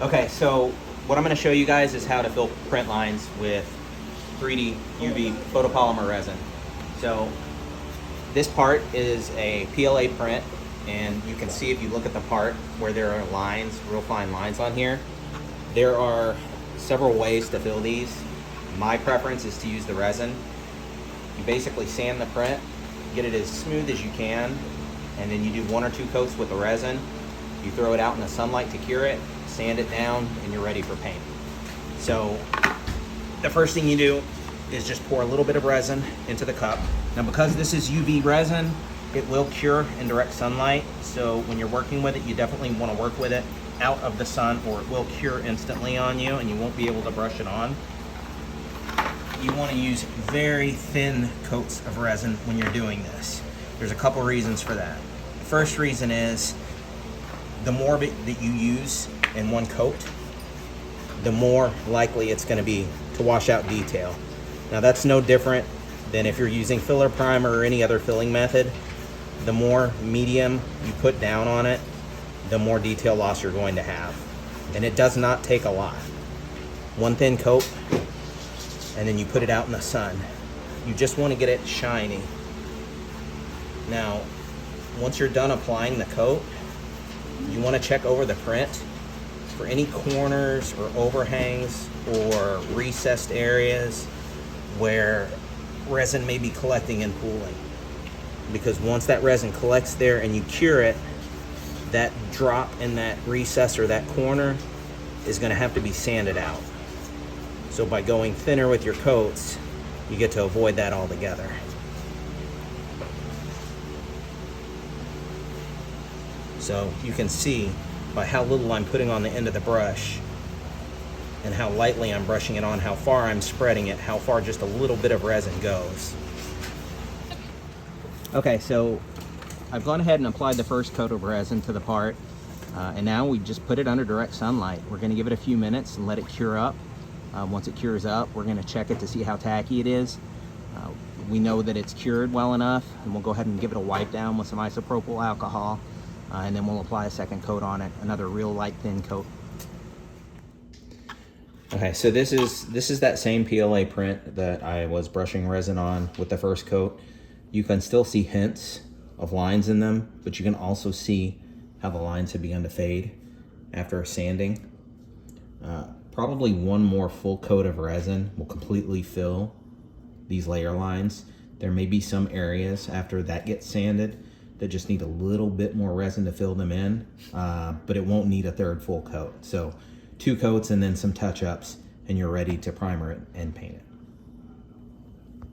Okay, so what I'm going to show you guys is how to fill print lines with 3D UV photopolymer resin. So this part is a PLA print, and you can see if you look at the part where there are lines, real fine lines on here. There are several ways to fill these. My preference is to use the resin. You basically sand the print, get it as smooth as you can, and then you do 1 or 2 coats with the resin. You throw it out in the sunlight to cure it, sand it down, and you're ready for paint. So the first thing you do is just pour a little bit of resin into the cup. Now, because this is UV resin, it will cure in direct sunlight. So when you're working with it, you definitely want to work with it out of the sun, or it will cure instantly on you and you won't be able to brush it on. You want to use very thin coats of resin when you're doing this. There's a couple reasons for that. The first reason is the more that you use in one coat, the more likely it's going to be to wash out detail. Now, that's no different than if you're using filler primer or any other filling method. The more medium you put down on it, the more detail loss you're going to have. And it does not take a lot. One thin coat, and then you put it out in the sun. You just want to get it shiny. Now, once you're done applying the coat, you want to check over the print for any corners or overhangs or recessed areas where resin may be collecting and pooling. Because once that resin collects there and you cure it, that drop in that recess or that corner is going to have to be sanded out. So by going thinner with your coats, you get to avoid that altogether. So you can see by how little I'm putting on the end of the brush and how lightly I'm brushing it on, how far I'm spreading it, how far just a little bit of resin goes. Okay, so I've gone ahead and applied the first coat of resin to the part, and now we just put it under direct sunlight. We're going to give it a few minutes and let it cure up. Once it cures up, we're going to check it to see how tacky it is. We know that it's cured well enough, and we'll go ahead and give it a wipe down with some isopropyl alcohol, and then we'll apply a second coat on it, another real light thin coat. Okay, so this is that same PLA print that I was brushing resin on with the first coat. You can still see hints of lines in them, but you can also see how the lines have begun to fade after sanding. Probably one more full coat of resin will completely fill these layer lines. There may be some areas after that gets sanded that just need a little bit more resin to fill them in, but it won't need a third full coat. So 2 coats and then some touch-ups, and you're ready to primer it and paint it.